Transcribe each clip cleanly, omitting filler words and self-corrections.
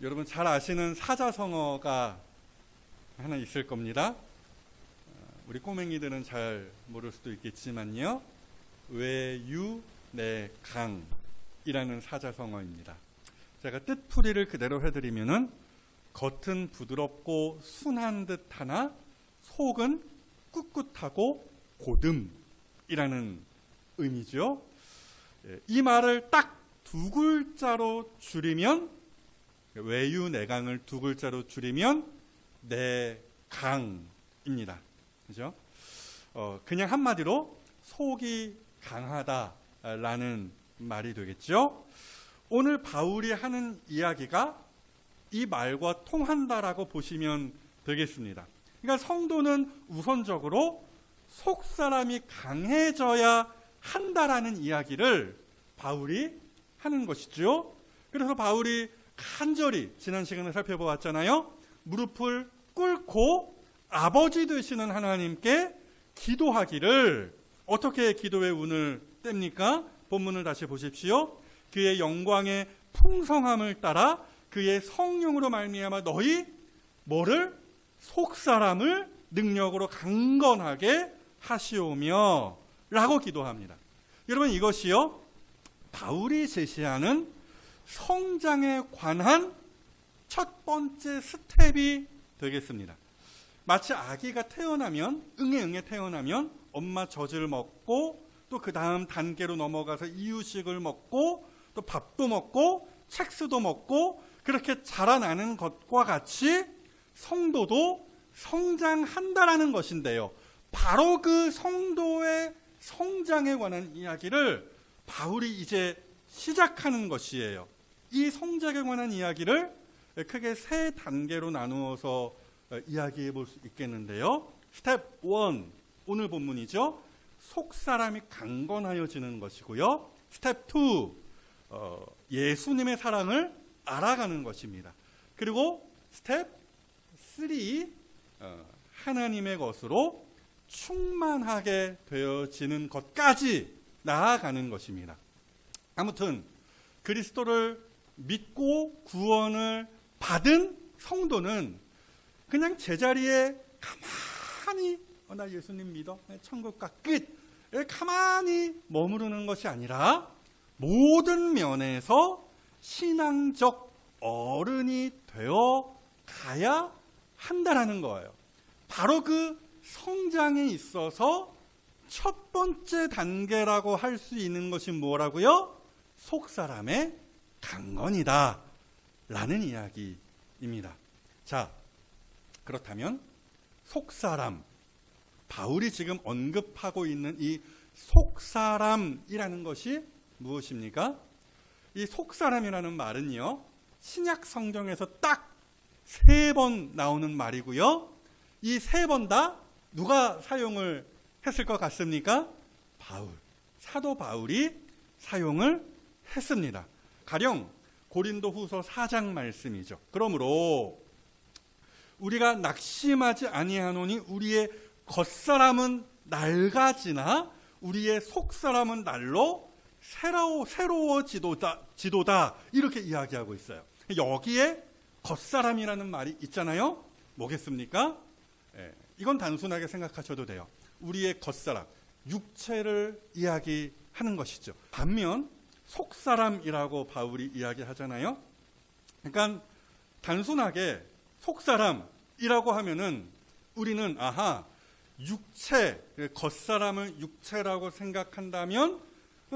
여러분 잘 아시는 사자성어가 하나 있을 겁니다. 우리 꼬맹이들은 잘 모를 수도 있겠지만요. 외유내강이라는 사자성어입니다. 제가 뜻풀이를 그대로 해드리면은 겉은 부드럽고 순한 듯하나 속은 꿋꿋하고 고듬이라는 의미죠. 이 말을 딱 두 글자로 줄이면, 외유내강을 두 글자로 줄이면 내강입니다. 그죠? 그냥 한마디로 속이 강하다라는 말이 되겠죠. 오늘 바울이 하는 이야기가 이 말과 통한다라고 보시면 되겠습니다. 그러니까 성도는 우선적으로 속사람이 강해져야 한다라는 이야기를 바울이 하는 것이죠. 그래서 바울이 간절히 지난 시간에 살펴보았잖아요. 무릎을 꿇고 아버지 되시는 하나님께 기도하기를, 어떻게 기도의 운을 뗍니까? 본문을 다시 보십시오. 그의 영광의 풍성함을 따라 그의 성령으로 말미암아 너희 뭐를? 속사람을 능력으로 강건하게 하시오며 라고 기도합니다. 여러분, 이것이요 바울이 제시하는 성장에 관한 첫 번째 스텝이 되겠습니다. 마치 아기가 태어나면, 응애 태어나면 엄마 젖을 먹고 또 그 다음 단계로 넘어가서 이유식을 먹고 또 밥도 먹고 책수도 먹고 그렇게 자라나는 것과 같이 성도도 성장한다라는 것인데요. 바로 그 성도의 성장에 관한 이야기를 바울이 이제 시작하는 것이에요. 이 성장에 관한 이야기를 크게 세 단계로 나누어서 이야기해 볼 수 있겠는데요. 스텝 1, 오늘 본문이죠. 속사람이 강건하여지는 것이고요. 스텝 2, 예수님의 사랑을 알아가는 것입니다. 그리고 스텝 3, 하나님의 것으로 충만하게 되어지는 것까지 나아가는 것입니다. 아무튼 그리스도를 믿고 구원을 받은 성도는 그냥 제자리에 가만히 나 예수님 믿어, 천국과 끝, 가만히 머무르는 것이 아니라 모든 면에서 신앙적 어른이 되어 가야 한다라는 거예요. 바로 그 성장에 있어서 첫 번째 단계라고 할 수 있는 것이 뭐라고요? 속사람의 강건이다 라는 이야기입니다. 자, 그렇다면 속사람, 바울이 지금 언급하고 있는 이 속사람이라는 것이 무엇입니까? 이 속사람이라는 말은요, 신약 성경에서 딱 3번 나오는 말이고요. 이 3번 다 누가 사용을 했을 것 같습니까? 바울, 사도 바울이 사용을 했습니다. 가령 고린도후서 4장 말씀이죠. 그러므로 우리가 낙심하지 아니하노니 우리의 겉사람은 낡아지나 우리의 속사람은 날로 새로워지도다 이렇게 이야기하고 있어요. 여기에 겉사람이라는 말이 있잖아요. 뭐겠습니까? 이건 단순하게 생각하셔도 돼요. 우리의 겉사람, 육체를 이야기하는 것이죠. 반면 속사람이라고 바울이 이야기하잖아요. 그러니까 단순하게 속사람이라고 하면은 우리는 육체, 겉사람을 육체라고 생각한다면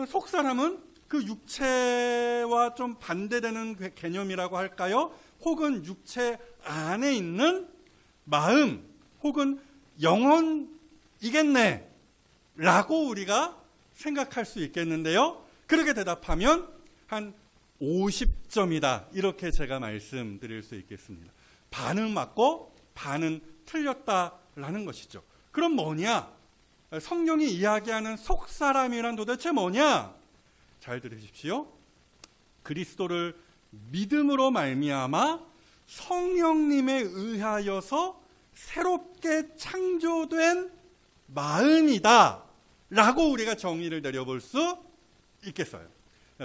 속사람은 그 육체와 좀 반대되는 개념이라고 할까요? 혹은 육체 안에 있는 마음 혹은 영혼이겠네 라고 우리가 생각할 수 있겠는데요. 그렇게 대답하면 한 50점이다 이렇게 제가 말씀드릴 수 있겠습니다. 반은 맞고 반은 틀렸다라는 것이죠. 그럼 뭐냐? 성경이 이야기하는 속사람이란 도대체 뭐냐? 잘 들으십시오. 그리스도를 믿음으로 말미암아 성령님에 의하여서 새롭게 창조된 마음이다 라고 우리가 정의를 내려볼 수 있겠어요.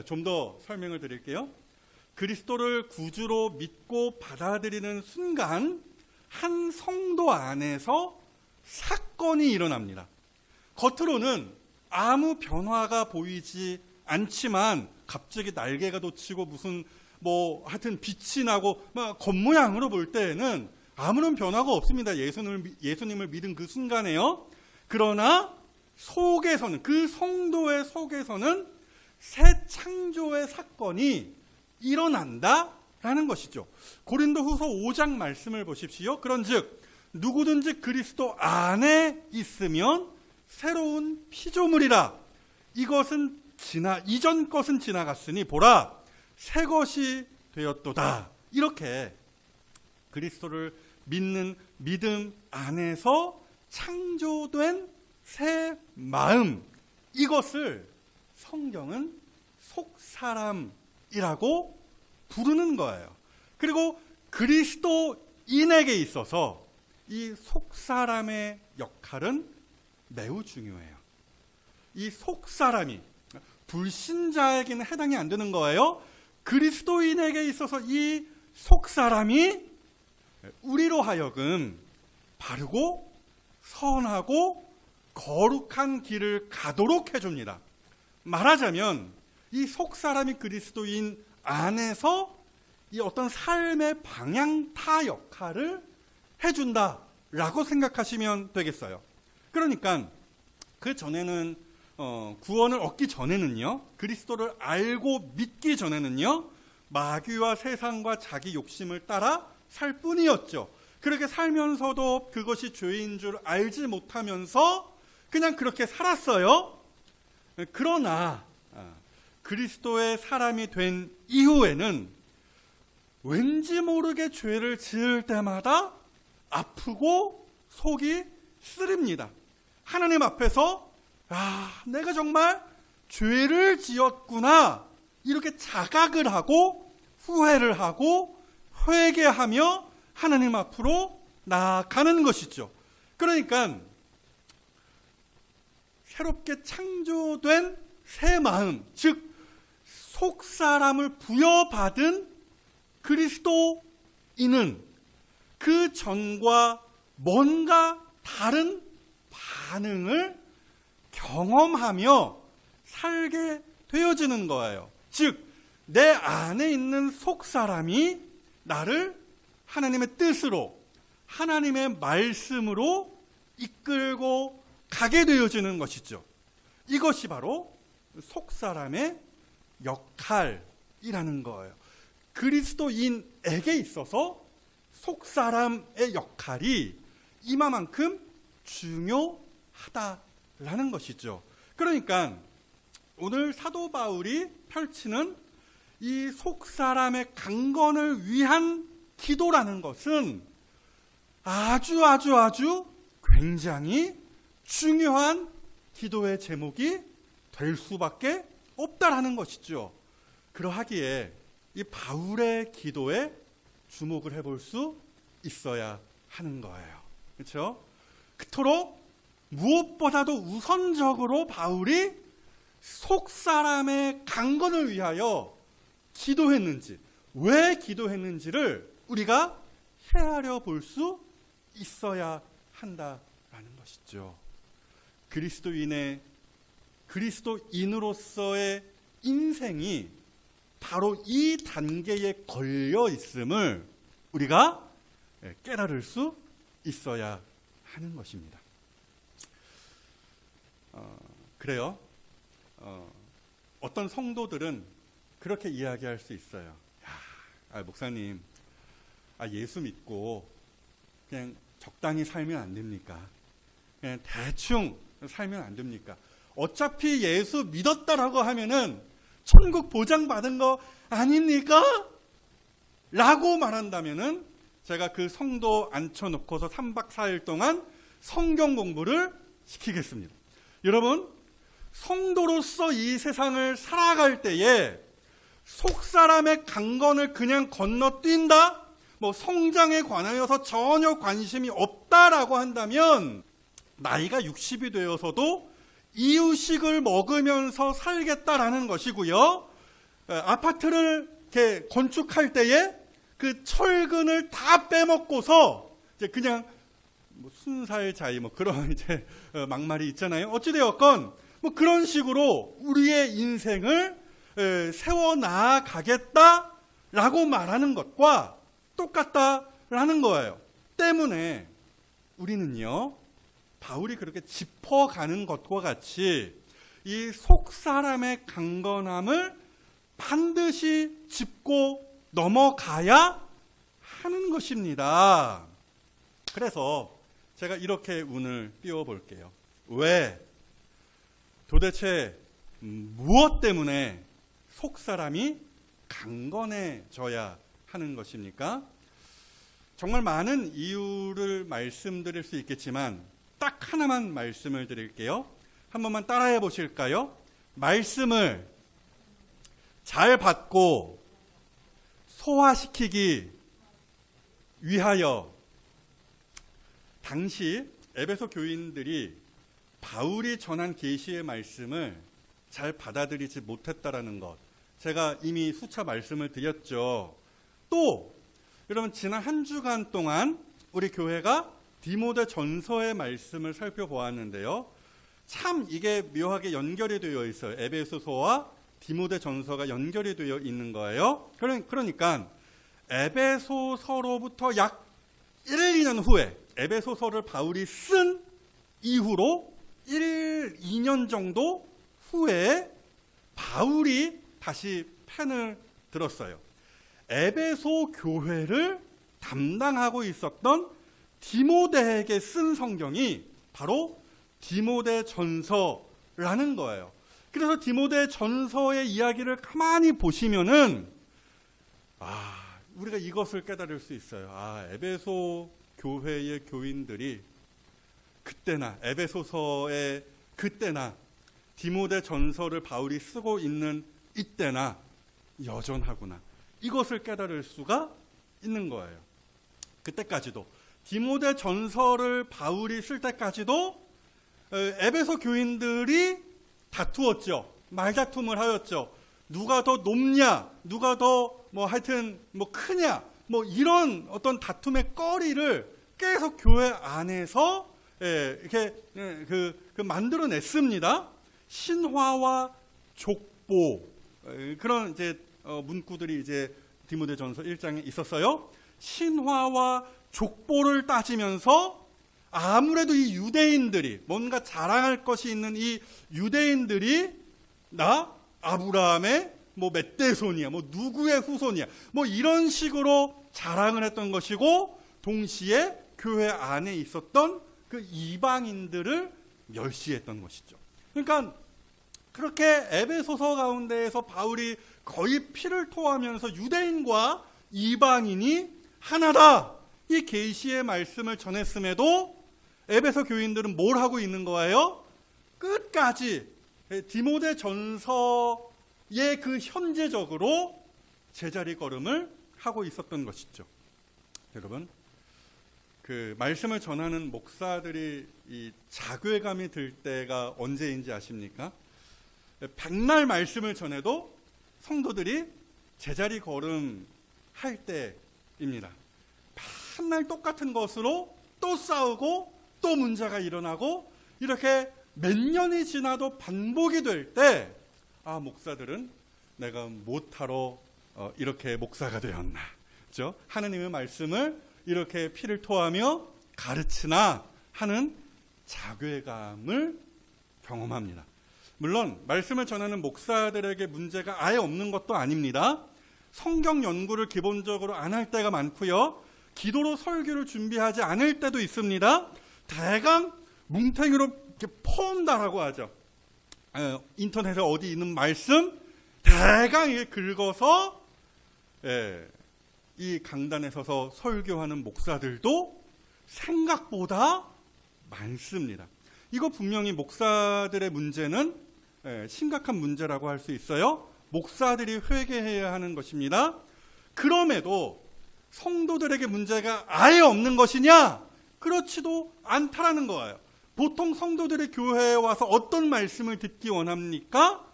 좀 더 설명을 드릴게요. 그리스도를 구주로 믿고 받아들이는 순간 한 성도 안에서 사건이 일어납니다. 겉으로는 아무 변화가 보이지 않지만 갑자기 날개가 돋치고 무슨 하여튼 빛이 나고 겉모양으로 볼 때에는 아무런 변화가 없습니다. 예수님을 믿은 그 순간에요. 그러나 속에서는, 그 성도의 속에서는 새 창조의 사건이 일어난다라는 것이죠. 고린도후서 5장 말씀을 보십시오. 그런즉 누구든지 그리스도 안에 있으면 새로운 피조물이라. 이것은 이전 것은 지나갔으니 보라 새 것이 되었도다. 이렇게 그리스도를 믿는 믿음 안에서 창조된 새 마음, 이것을 성경은 속사람이라고 부르는 거예요. 그리고 그리스도인에게 있어서 이 속사람의 역할은 매우 중요해요. 이 속사람이 불신자에게는 해당이 안 되는 거예요. 그리스도인에게 있어서 이 속사람이 우리로 하여금 바르고 선하고 거룩한 길을 가도록 해줍니다. 말하자면 이 속사람이 그리스도인 안에서 이 어떤 삶의 방향타 역할을 해준다라고 생각하시면 되겠어요. 그러니까 그 전에는 구원을 얻기 전에는요, 그리스도를 알고 믿기 전에는요, 마귀와 세상과 자기 욕심을 따라 살 뿐이었죠. 그렇게 살면서도 그것이 죄인 줄 알지 못하면서 그냥 그렇게 살았어요. 그러나 그리스도의 사람이 된 이후에는 왠지 모르게 죄를 지을 때마다 아프고 속이 쓰립니다. 하나님 앞에서 내가 정말 죄를 지었구나 이렇게 자각을 하고 후회를 하고 회개하며 하나님 앞으로 나아가는 것이죠. 그러니까 새롭게 창조된 새 마음, 즉 속사람을 부여받은 그리스도인은 그 전과 뭔가 다른 반응을 경험하며 살게 되어지는 거예요. 즉 내 안에 있는 속사람이 나를 하나님의 뜻으로, 하나님의 말씀으로 이끌고 가게 되어지는 것이죠. 이것이 바로 속사람의 역할이라는 거예요. 그리스도인에게 있어서 속사람의 역할이 이만큼 중요하다라는 것이죠. 그러니까 오늘 사도 바울이 펼치는 이 속사람의 강건을 위한 기도라는 것은 아주 굉장히 중요한 기도의 제목이 될 수밖에 없다라는 것이죠. 그러하기에 이 바울의 기도에 주목을 해볼 수 있어야 하는 거예요. 그렇죠? 그토록 무엇보다도 우선적으로 바울이 속사람의 강건을 위하여 기도했는지, 왜 기도했는지를 우리가 헤아려 볼 수 있어야 한다라는 것이죠. 그리스도인으로서의 인생이 바로 이 단계에 걸려 있음을 우리가 깨달을 수 있어야 하는 것입니다. 그래요. 어떤 성도들은 그렇게 이야기할 수 있어요. 목사님, 예수 믿고 그냥 적당히 살면 안 됩니까? 그냥 대충 살면 안 됩니까? 어차피 예수 믿었다라고 하면은 천국 보장받은 거 아닙니까? 라고 말한다면은 제가 그 성도 앉혀놓고서 3박 4일 동안 성경 공부를 시키겠습니다. 여러분, 성도로서 이 세상을 살아갈 때에 속사람의 강건을 그냥 건너뛴다? 성장에 관하여서 전혀 관심이 없다라고 한다면 나이가 60이 되어서도 이유식을 먹으면서 살겠다라는 것이고요. 아파트를 이렇게 건축할 때에 그 철근을 다 빼먹고서 이제 그냥 뭐 순살자의 뭐 그런 이제 막말이 있잖아요. 어찌되었건 뭐 그런 식으로 우리의 인생을 세워 나가겠다라고 말하는 것과 똑같다라는 거예요. 때문에 우리는요, 바울이 그렇게 짚어가는 것과 같이 이 속 사람의 강건함을 반드시 짚고 넘어가야 하는 것입니다. 그래서 제가 이렇게 운을 띄워볼게요. 왜? 도대체 무엇 때문에 속 사람이 강건해져야 하는 것입니까? 정말 많은 이유를 말씀드릴 수 있겠지만 딱 하나만 말씀을 드릴게요. 한 번만 따라해 보실까요? 말씀을 잘 받고 소화시키기 위하여. 당시 에베소 교인들이 바울이 전한 계시의 말씀을 잘 받아들이지 못했다라는 것, 제가 이미 수차 말씀을 드렸죠. 또 여러분, 지난 한 주간 동안 우리 교회가 디모데 전서의 말씀을 살펴보았는데요. 참 이게 묘하게 연결이 되어 있어요. 에베소서와 디모데 전서가 연결이 되어 있는 거예요. 그러니까 에베소서로부터 약 1, 2년 후에, 에베소서를 바울이 쓴 이후로 1, 2년 정도 후에 바울이 다시 펜을 들었어요. 에베소 교회를 담당하고 있었던 디모데에게 쓴 성경이 바로 디모데 전서라는 거예요. 그래서 디모데 전서의 이야기를 가만히 보시면은 우리가 이것을 깨달을 수 있어요. 에베소 교회의 교인들이 그때나 에베소서의 그때나 디모데 전서를 바울이 쓰고 있는 이때나 여전하구나. 이것을 깨달을 수가 있는 거예요. 그때까지도 디모데 전서를 바울이 쓸 때까지도 에베소 교인들이 다투었죠. 말다툼을 하였죠. 누가 더 높냐, 누가 더 하여튼 크냐, 이런 어떤 다툼의 거리를 계속 교회 안에서 이렇게 만들어냈습니다. 신화와 족보, 그런 이제 문구들이 이제 디모데전서 1장에 있었어요. 신화와 족보를 따지면서 아무래도 이 유대인들이, 뭔가 자랑할 것이 있는 이 유대인들이 나 아브라함의 몇 대손이야, 누구의 후손이야, 이런 식으로 자랑을 했던 것이고, 동시에 교회 안에 있었던 그 이방인들을 멸시했던 것이죠. 그러니까 그렇게 에베소서 가운데에서 바울이 거의 피를 토하면서 유대인과 이방인이 하나다, 이 계시의 말씀을 전했음에도 에베소 교인들은 뭘 하고 있는 거예요? 끝까지 디모데 전서의 그 현재적으로 제자리 걸음을 하고 있었던 것이죠. 여러분, 그 말씀을 전하는 목사들이 이 자괴감이 들 때가 언제인지 아십니까? 백날 말씀을 전해도 성도들이 제자리 걸음 할 때입니다. 맨날 똑같은 것으로 또 싸우고 또 문제가 일어나고, 이렇게 몇 년이 지나도 반복이 될 때, 목사들은 내가 못하러 이렇게 목사가 되었나, 그렇죠? 하느님의 말씀을 이렇게 피를 토하며 가르치나 하는 자괴감을 경험합니다. 물론 말씀을 전하는 목사들에게 문제가 아예 없는 것도 아닙니다. 성경 연구를 기본적으로 안 할 때가 많고요. 기도로 설교를 준비하지 않을 때도 있습니다. 대강 뭉탱이로 이렇게 퍼온다라고 하죠. 인터넷에 어디 있는 말씀 대강 이렇게 긁어서 이 강단에 서서 설교하는 목사들도 생각보다 많습니다. 이거 분명히 목사들의 문제는 심각한 문제라고 할 수 있어요. 목사들이 회개해야 하는 것입니다. 그럼에도 성도들에게 문제가 아예 없는 것이냐? 그렇지도 않다라는 거예요. 보통 성도들이 교회에 와서 어떤 말씀을 듣기 원합니까?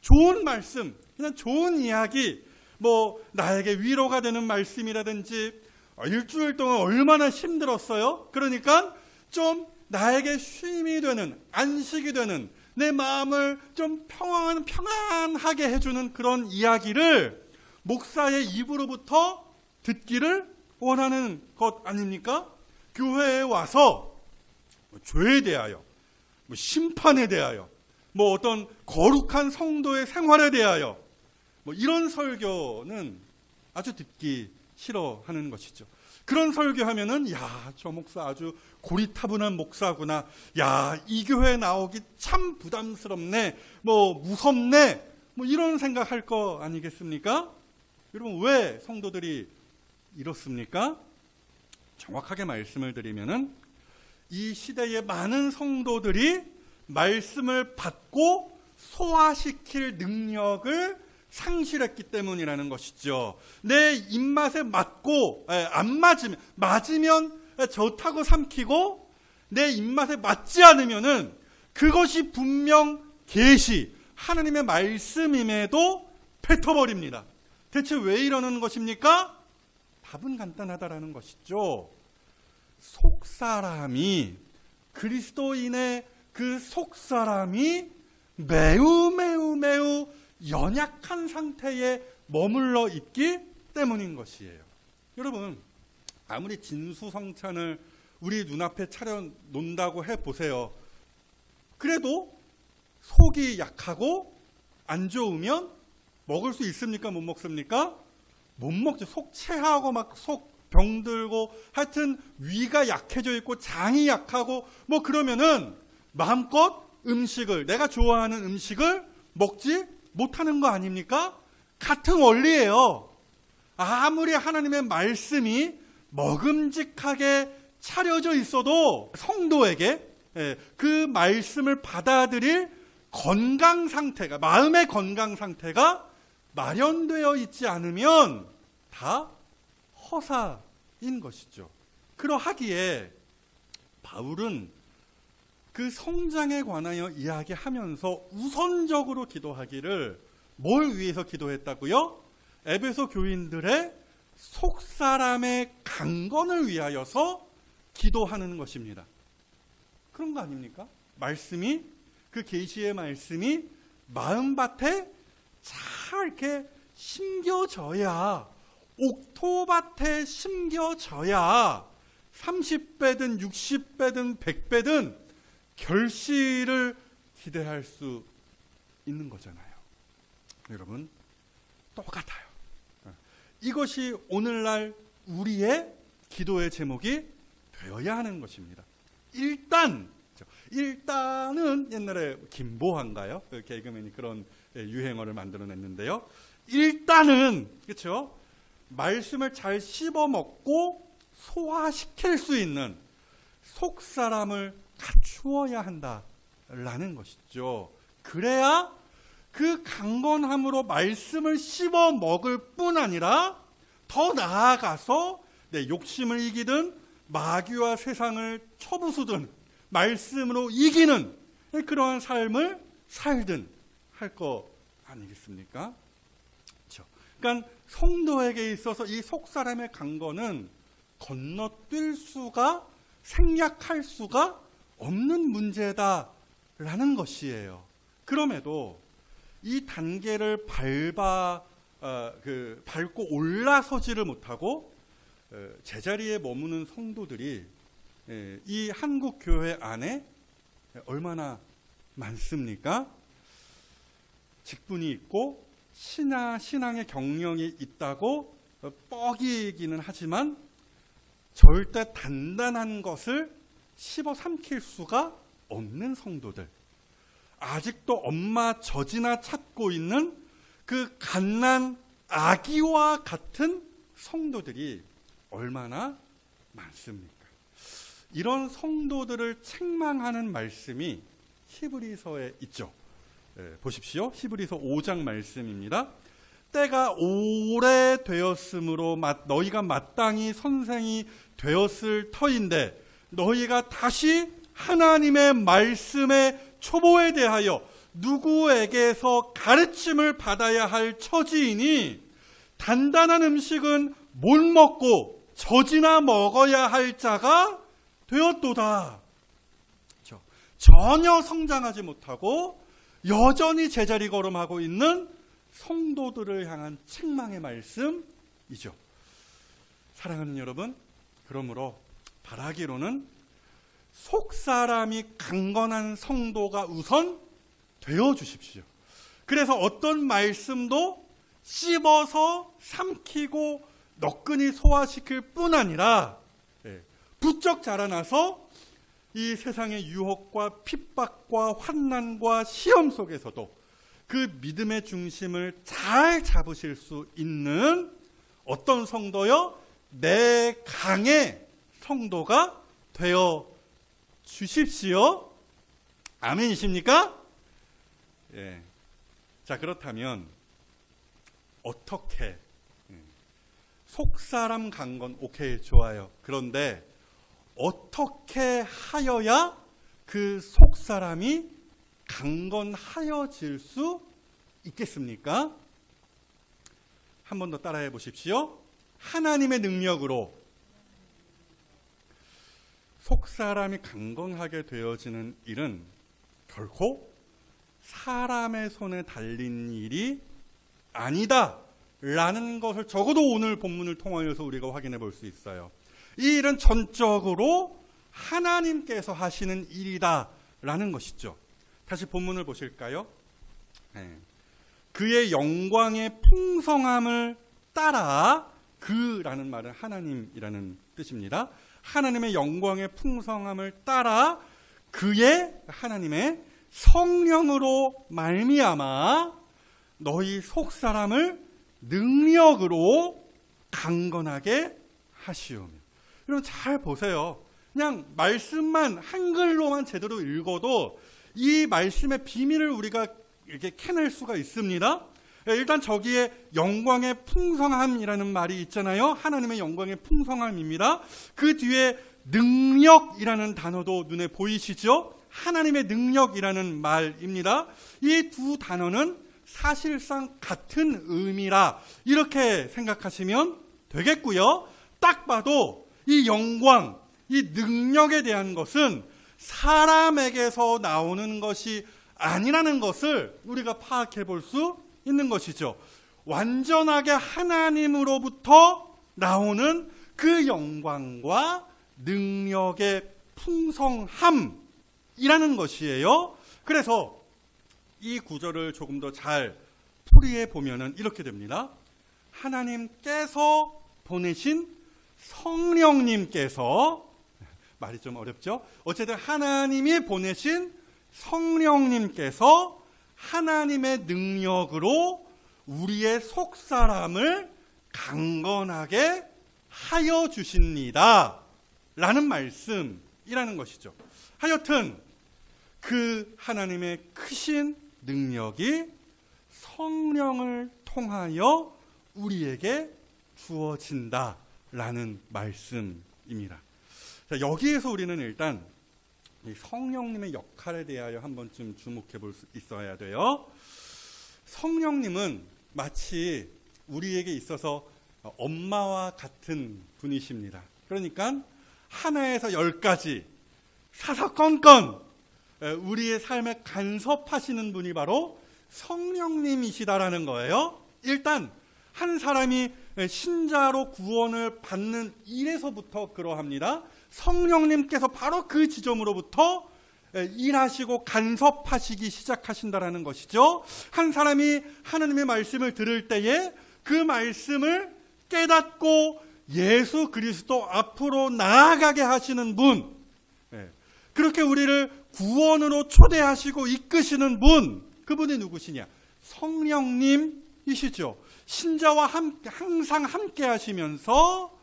좋은 말씀, 그냥 좋은 이야기, 뭐 나에게 위로가 되는 말씀이라든지 일주일 동안 얼마나 힘들었어요. 그러니까 좀 나에게 쉼이 되는, 안식이 되는, 내 마음을 좀 평안하게 해주는 그런 이야기를 목사의 입으로부터 듣기를 원하는 것 아닙니까? 교회에 와서 죄에 대하여, 심판에 대하여, 어떤 거룩한 성도의 생활에 대하여 이런 설교는 아주 듣기 싫어하는 것이죠. 그런 설교하면은 저 목사 아주 고리타분한 목사구나. 이 교회 나오기 참 부담스럽네. 무섭네. 이런 생각할 거 아니겠습니까? 여러분, 왜 성도들이 이렇습니까? 정확하게 말씀을 드리면은 이 시대의 많은 성도들이 말씀을 받고 소화시킬 능력을 상실했기 때문이라는 것이죠. 내 입맛에 맞고 안 맞으면 좋다고 삼키고 내 입맛에 맞지 않으면은 그것이 분명 계시 하나님의 말씀임에도 뱉어버립니다. 대체 왜 이러는 것입니까? 답은 간단하다라는 것이죠. 속사람이, 그리스도인의 그 속사람이 매우 연약한 상태에 머물러 있기 때문인 것이에요. 여러분, 아무리 진수성찬을 우리 눈앞에 차려놓는다고 해보세요. 그래도 속이 약하고 안 좋으면 먹을 수 있습니까? 못 먹습니까? 못 먹죠. 속 체하고 속 병들고 하여튼 위가 약해져 있고 장이 약하고 그러면은 마음껏 내가 좋아하는 음식을 먹지 못하는 거 아닙니까? 같은 원리예요. 아무리 하나님의 말씀이 먹음직하게 차려져 있어도 성도에게 그 말씀을 받아들일 건강 상태가, 마음의 건강 상태가 마련되어 있지 않으면 다 허사인 것이죠. 그러하기에 바울은 그 성장에 관하여 이야기하면서 우선적으로 기도하기를 뭘 위해서 기도했다고요? 에베소 교인들의 속사람의 강건을 위하여서 기도하는 것입니다. 그런 거 아닙니까? 말씀이, 그 계시의 말씀이 마음밭에 잘 이렇게 심겨져야, 옥토밭에 심겨져야 30배든 60배든 100배든 결실을 기대할 수 있는 거잖아요. 여러분, 똑같아요. 이것이 오늘날 우리의 기도의 제목이 되어야 하는 것입니다. 일단은 옛날에 김보한가요? 그 개그맨이 그런 유행어를 만들어냈는데요. 일단은, 그렇죠? 말씀을 잘 씹어먹고 소화시킬 수 있는 속사람을 갖추어야 한다라는 것이죠. 그래야 그 강건함으로 말씀을 씹어먹을 뿐 아니라 더 나아가서 내 욕심을 이기든 마귀와 세상을 쳐부수든 말씀으로 이기는 그러한 삶을 살든 할 거 아니겠습니까? 그렇죠. 그러니까 성도에게 있어서 이 속사람의 강건은 건너뛸 수가, 생략할 수가 없는 문제다라는 것이에요. 그럼에도 이 단계를 밟고 올라서지를 못하고 제자리에 머무는 성도들이 이 한국 교회 안에 얼마나 많습니까? 직분이 있고 신앙의 경력이 있다고 뻐기기는 하지만 절대 단단한 것을 씹어 삼킬 수가 없는 성도들, 아직도 엄마 젖이나 찾고 있는 그 갓난 아기와 같은 성도들이 얼마나 많습니까? 이런 성도들을 책망하는 말씀이 히브리서에 있죠. 보십시오. 히브리서 5장 말씀입니다. 때가 오래되었으므로 너희가 마땅히 선생이 되었을 터인데 너희가 다시 하나님의 말씀의 초보에 대하여 누구에게서 가르침을 받아야 할 처지이니 단단한 음식은 못 먹고 젖이나 먹어야 할 자가 되었도다. 그렇죠? 전혀 성장하지 못하고 여전히 제자리 걸음하고 있는 성도들을 향한 책망의 말씀이죠. 사랑하는 여러분, 그러므로 바라기로는 속사람이 강건한 성도가 우선 되어 주십시오. 그래서 어떤 말씀도 씹어서 삼키고 너끈히 소화시킬 뿐 아니라 부쩍 자라나서 이 세상의 유혹과 핍박과 환난과 시험 속에서도 그 믿음의 중심을 잘 잡으실 수 있는 어떤 성도요? 내 강의 성도가 되어 주십시오. 아멘이십니까? 예. 자, 그렇다면 어떻게 속사람 강건 오케이 좋아요. 그런데 어떻게 하여야 그 속사람이 강건하여질 수 있겠습니까? 한 번 더 따라해 보십시오. 하나님의 능력으로 속사람이 강건하게 되어지는 일은 결코 사람의 손에 달린 일이 아니다 라는 것을 적어도 오늘 본문을 통하여서 우리가 확인해 볼 수 있어요. 이 일은 전적으로 하나님께서 하시는 일이다 라는 것이죠. 다시 본문을 보실까요? 그의 영광의 풍성함을 따라, 그라는 말은 하나님이라는 뜻입니다. 하나님의 영광의 풍성함을 따라 그의 하나님의 성령으로 말미암아 너희 속사람을 능력으로 강건하게 하시오며. 여러분 잘 보세요. 그냥 말씀만 한글로만 제대로 읽어도 이 말씀의 비밀을 우리가 이렇게 캐낼 수가 있습니다. 일단 저기에 영광의 풍성함이라는 말이 있잖아요. 하나님의 영광의 풍성함입니다. 그 뒤에 능력이라는 단어도 눈에 보이시죠? 하나님의 능력이라는 말입니다. 이 두 단어는 사실상 같은 의미라 이렇게 생각하시면 되겠고요. 딱 봐도 이 영광, 이 능력에 대한 것은 사람에게서 나오는 것이 아니라는 것을 우리가 파악해 볼 수 있는 것이죠. 완전하게 하나님으로부터 나오는 그 영광과 능력의 풍성함이라는 것이에요. 그래서 이 구절을 조금 더 잘 풀이해 보면은 이렇게 됩니다. 하나님께서 보내신 성령님께서, 말이 좀 어렵죠? 어쨌든 하나님이 보내신 성령님께서 하나님의 능력으로 우리의 속사람을 강건하게 하여 주십니다 라는 말씀이라는 것이죠. 하여튼 그 하나님의 크신 능력이 성령을 통하여 우리에게 주어진다라는 말씀입니다. 자, 여기에서 우리는 일단 이 성령님의 역할에 대하여 한 번쯤 주목해 볼 수 있어야 돼요. 성령님은 마치 우리에게 있어서 엄마와 같은 분이십니다. 그러니까 하나에서 10가지 사사건건 우리의 삶에 간섭하시는 분이 바로 성령님이시다라는 거예요. 일단 한 사람이 신자로 구원을 받는 일에서부터 그러합니다. 성령님께서 바로 그 지점으로부터 일하시고 간섭하시기 시작하신다라는 것이죠. 한 사람이 하나님의 말씀을 들을 때에 그 말씀을 깨닫고 예수 그리스도 앞으로 나아가게 하시는 분, 그렇게 우리를 구원으로 초대하시고 이끄시는 분, 그분이 누구시냐? 성령님이시죠. 신자와 항상 함께 하시면서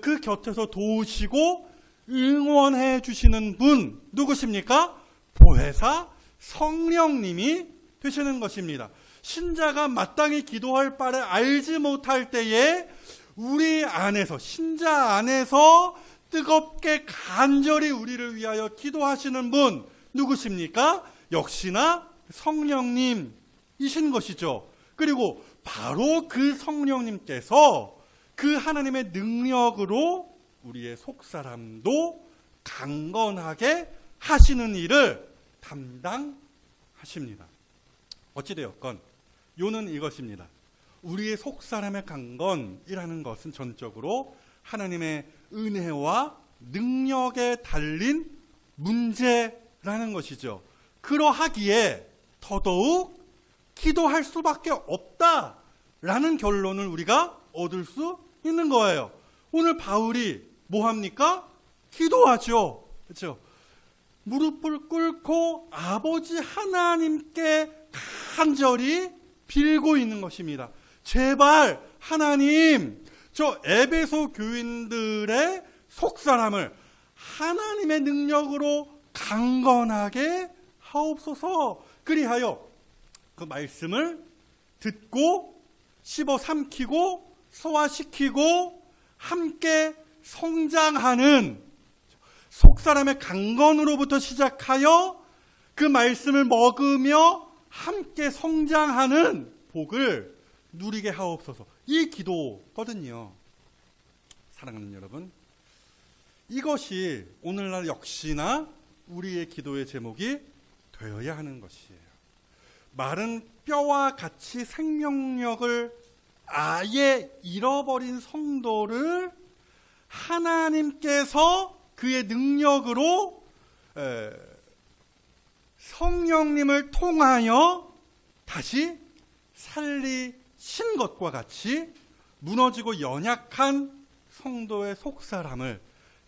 그 곁에서 도우시고 응원해 주시는 분 누구십니까? 보혜사 성령님이 되시는 것입니다. 신자가 마땅히 기도할 바를 알지 못할 때에 우리 안에서, 신자 안에서 뜨겁게 간절히 우리를 위하여 기도하시는 분 누구십니까? 역시나 성령님이신 것이죠. 그리고 바로 그 성령님께서 그 하나님의 능력으로 우리의 속사람도 강건하게 하시는 일을 담당하십니다. 어찌되었건 요는 이것입니다. 우리의 속사람의 강건이라는 것은 전적으로 하나님의 은혜와 능력에 달린 문제라는 것이죠. 그러하기에 더더욱 기도할 수밖에 없다라는 결론을 우리가 얻을 수 있는 거예요. 오늘 바울이 뭐 합니까? 기도하죠. 그렇죠? 무릎을 꿇고 아버지 하나님께 간절히 빌고 있는 것입니다. 제발 하나님, 저 에베소 교인들의 속사람을 하나님의 능력으로 강건하게 하옵소서. 그리하여 그 말씀을 듣고 씹어 삼키고 소화시키고 함께 성장하는 속사람의 강건으로부터 시작하여 그 말씀을 먹으며 함께 성장하는 복을 누리게 하옵소서. 이 기도거든요. 사랑하는 여러분, 이것이 오늘날 역시나 우리의 기도의 제목이 되어야 하는 것이에요. 마른 뼈와 같이 생명력을 아예 잃어버린 성도를 하나님께서 그의 능력으로 성령님을 통하여 다시 살리신 것과 같이 무너지고 연약한 성도의 속사람을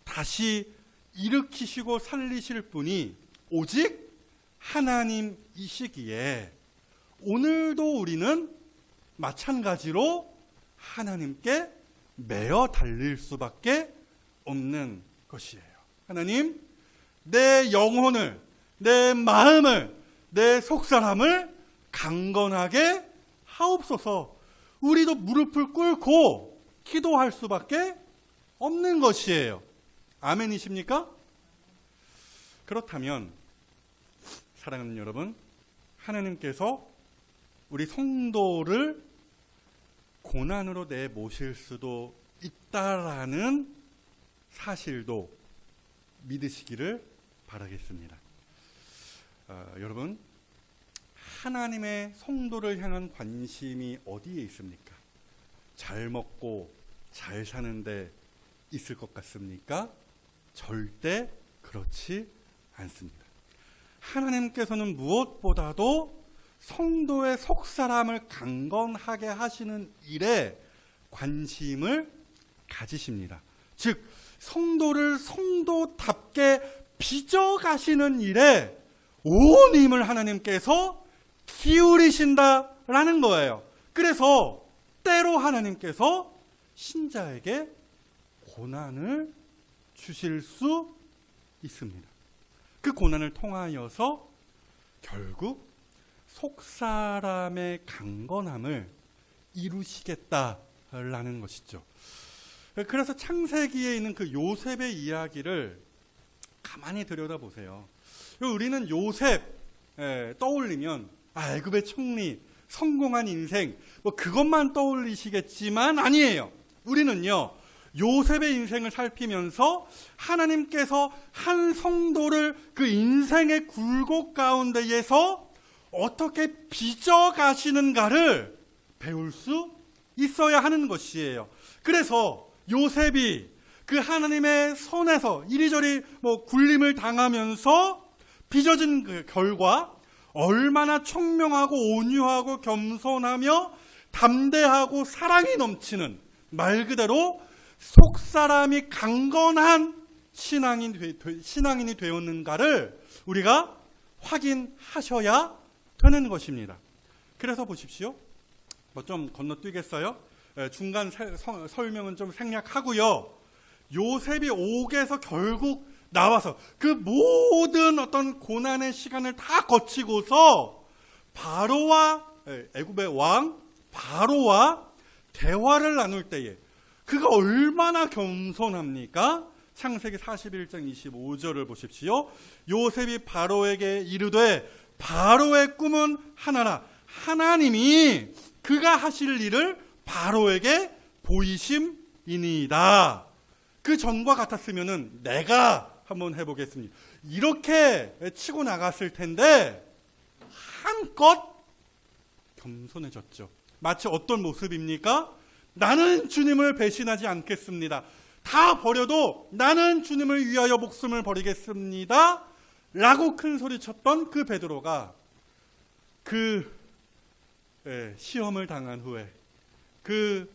다시 일으키시고 살리실 분이 오직 하나님이시기에 오늘도 우리는 마찬가지로 하나님께 매어 달릴 수밖에 없는 것이에요. 하나님, 내 영혼을, 내 마음을, 내 속사람을 강건하게 하옵소서. 우리도 무릎을 꿇고 기도할 수밖에 없는 것이에요. 아멘이십니까? 그렇다면 사랑하는 여러분, 하나님께서 우리 성도를 고난으로 내모실 수도 있다라는 사실도 믿으시기를 바라겠습니다. 여러분, 하나님의 성도를 향한 관심이 어디에 있습니까? 잘 먹고 잘 사는데 있을 것 같습니까? 절대 그렇지 않습니다. 하나님께서는 무엇보다도 성도의 속사람을 강건하게 하시는 일에 관심을 가지십니다. 즉, 성도를 성도답게 빚어가시는 일에 온 힘을 하나님께서 기울이신다라는 거예요. 그래서 때로 하나님께서 신자에게 고난을 주실 수 있습니다. 그 고난을 통하여서 결국 속사람의 강건함을 이루시겠다라는 것이죠. 그래서 창세기에 있는 그 요셉의 이야기를 가만히 들여다보세요. 우리는 요셉 떠올리면 애굽의 총리, 성공한 인생, 뭐 그것만 떠올리시겠지만 아니에요. 우리는요, 요셉의 인생을 살피면서 하나님께서 한 성도를 그 인생의 굴곡 가운데에서 어떻게 빚어가시는가를 배울 수 있어야 하는 것이에요. 그래서 요셉이 그 하나님의 손에서 이리저리 굴림을 당하면서 빚어진 그 결과 얼마나 청명하고 온유하고 겸손하며 담대하고 사랑이 넘치는 말 그대로 속사람이 강건한 신앙인이 되었는가를 우리가 확인하셔야 되는 것입니다. 그래서 보십시오. 좀 건너뛰겠어요? 중간 설명은 좀 생략하고요. 요셉이 옥에서 결국 나와서 그 모든 어떤 고난의 시간을 다 거치고서 바로와 애굽의 왕 바로와 대화를 나눌 때에 그가 얼마나 겸손합니까? 창세기 41장 25절을 보십시오. 요셉이 바로에게 이르되 바로의 꿈은 하나라 하나님이 그가 하실 일을 바로에게 보이심이니이다. 그 전과 같았으면은 내가 한번 해보겠습니다. 이렇게 치고 나갔을 텐데 한껏 겸손해졌죠. 마치 어떤 모습입니까? 나는 주님을 배신하지 않겠습니다. 다 버려도 나는 주님을 위하여 목숨을 버리겠습니다. 라고 큰 소리 쳤던 그 베드로가 그 시험을 당한 후에 그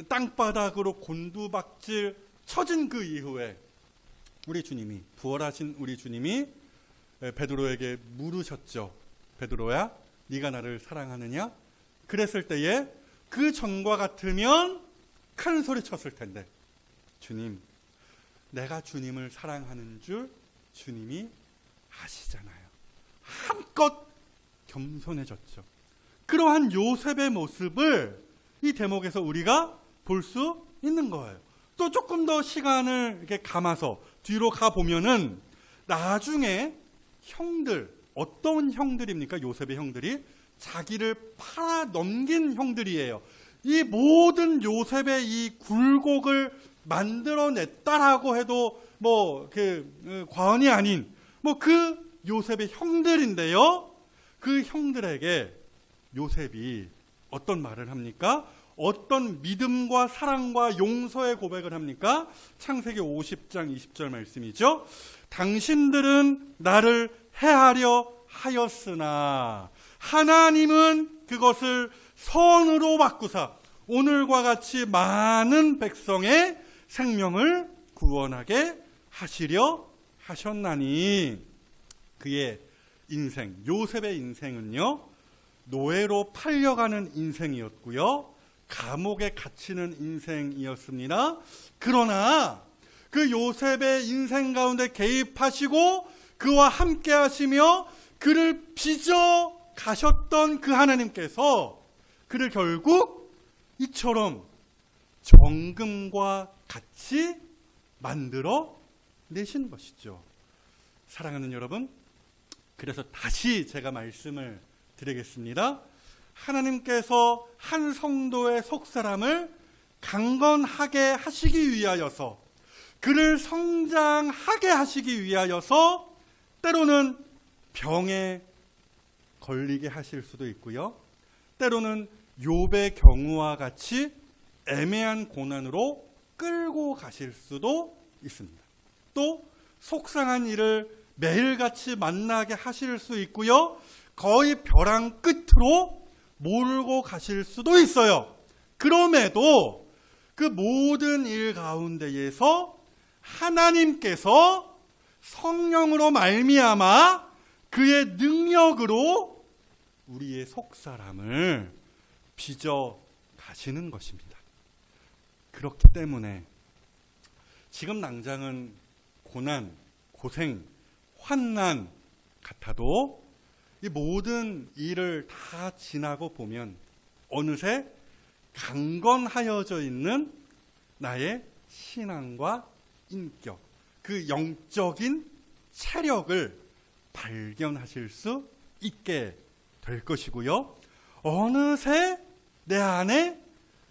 땅바닥으로 곤두박질 쳐진 그 이후에 우리 주님이, 부활하신 우리 주님이 베드로에게 물으셨죠. 베드로야, 네가 나를 사랑하느냐? 그랬을 때에 그 전과 같으면 큰 소리 쳤을 텐데, 주님, 내가 주님을 사랑하는 줄 주님이 아시잖아요. 한껏 겸손해졌죠. 그러한 요셉의 모습을 이 대목에서 우리가 볼 수 있는 거예요. 또 조금 더 시간을 이렇게 감아서 뒤로 가보면은 나중에 형들, 어떤 형들입니까? 요셉의 형들이 자기를 팔아 넘긴 형들이에요. 이 모든 요셉의 이 굴곡을 만들어냈다라고 해도 과언이 아닌 그 요셉의 형들인데요. 그 형들에게 요셉이 어떤 말을 합니까? 어떤 믿음과 사랑과 용서의 고백을 합니까? 창세기 50장 20절 말씀이죠. 당신들은 나를 해하려 하였으나 하나님은 그것을 선으로 바꾸사 오늘과 같이 많은 백성의 생명을 구원하게 하시려 하셨나니. 그의 인생, 요셉의 인생은요, 노예로 팔려가는 인생이었고요, 감옥에 갇히는 인생이었습니다. 그러나 그 요셉의 인생 가운데 개입하시고 그와 함께 하시며 그를 빚어 가셨던 그 하나님께서 그를 결국 이처럼 정금과 같이 만들어 내신 것이죠. 사랑하는 여러분, 그래서 다시 제가 말씀을 드리겠습니다. 하나님께서 한 성도의 속사람을 강건하게 하시기 위하여서, 그를 성장하게 하시기 위하여서 때로는 병에 걸리게 하실 수도 있고요, 때로는 욥의 경우와 같이 애매한 고난으로 끌고 가실 수도 있습니다. 또 속상한 일을 매일같이 만나게 하실 수 있고요, 거의 벼랑 끝으로 몰고 가실 수도 있어요. 그럼에도 그 모든 일 가운데에서 하나님께서 성령으로 말미암아 그의 능력으로 우리의 속사람을 빚어 가시는 것입니다. 그렇기 때문에 지금 당장은 고난, 고생, 환난 같아도 이 모든 일을 다 지나고 보면 어느새 강건하여져 있는 나의 신앙과 인격, 그 영적인 체력을 발견하실 수 있게 될 것이고요, 어느새 내 안에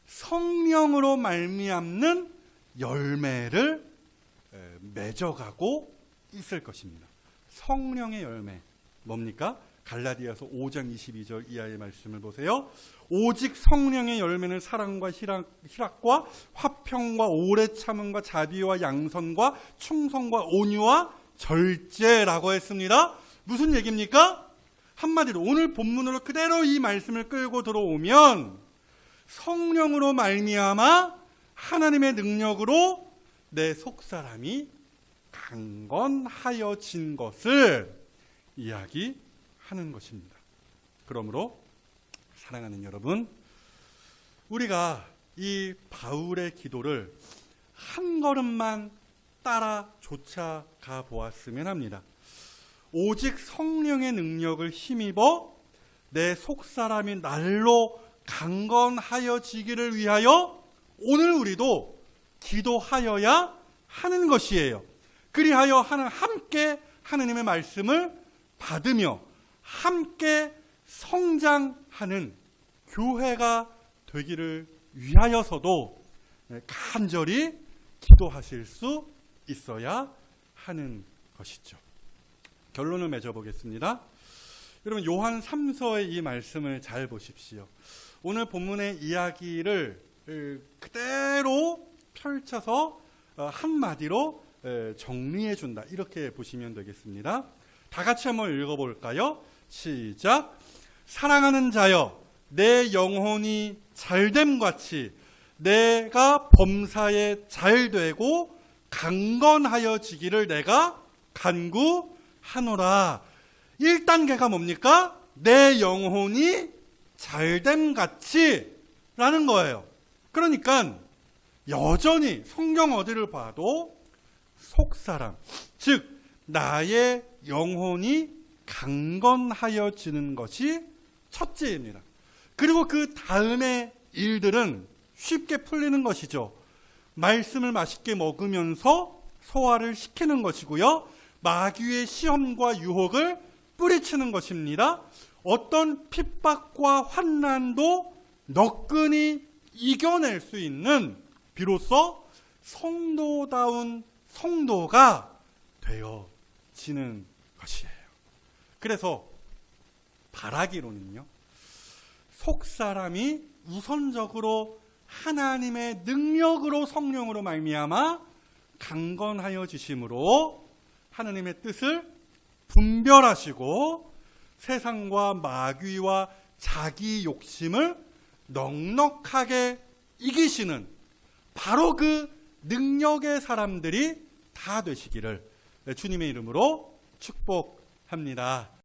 성령으로 말미암는 열매를 맺어가고 있을 것입니다. 성령의 열매 뭡니까? 갈라디아서 5장 22절 이하의 말씀을 보세요. 오직 성령의 열매는 사랑과 희락과 화평과 오래 참음과 자비와 양선과 충성과 온유와 절제라고 했습니다. 무슨 얘기입니까? 한마디로 오늘 본문으로 그대로 이 말씀을 끌고 들어오면 성령으로 말미암아 하나님의 능력으로 내 속사람이 강건하여진 것을 이야기하는 것입니다. 그러므로 사랑하는 여러분, 우리가 이 바울의 기도를 한 걸음만 따라 쫓아가 보았으면 합니다. 오직 성령의 능력을 힘입어 내 속사람이 날로 강건하여지기를 위하여 오늘 우리도 기도하여야 하는 것이에요. 그리하여 함께 하나님의 말씀을 받으며 함께 성장하는 교회가 되기를 위하여서도 간절히 기도하실 수 있어야 하는 것이죠. 결론을 맺어보겠습니다. 여러분, 요한 3서의 이 말씀을 잘 보십시오. 오늘 본문의 이야기를 그대로 펼쳐서 한마디로 정리해 준다, 이렇게 보시면 되겠습니다. 다 같이 한번 읽어볼까요? 시작. 사랑하는 자여, 내 영혼이 잘됨같이 내가 범사에 잘되고 강건하여지기를 내가 간구하노라. 1단계가 뭡니까? 내 영혼이 잘됨같이 라는 거예요. 그러니까 여전히 성경 어디를 봐도 속사람, 즉 나의 영혼이 강건하여지는 것이 첫째입니다. 그리고 그 다음의 일들은 쉽게 풀리는 것이죠. 말씀을 맛있게 먹으면서 소화를 시키는 것이고요. 마귀의 시험과 유혹을 뿌리치는 것입니다. 어떤 핍박과 환난도 너끈히 이겨낼 수 있는 비로소 성도다운 성도가 되어지는 것이에요. 그래서 바라기로는요, 속사람이 우선적으로 하나님의 능력으로, 성령으로 말미암아 강건하여지심으로 하나님의 뜻을 분별하시고 세상과 마귀와 자기 욕심을 넉넉하게 이기시는 바로 그 능력의 사람들이 다 되시기를 주님의 이름으로 축복합니다.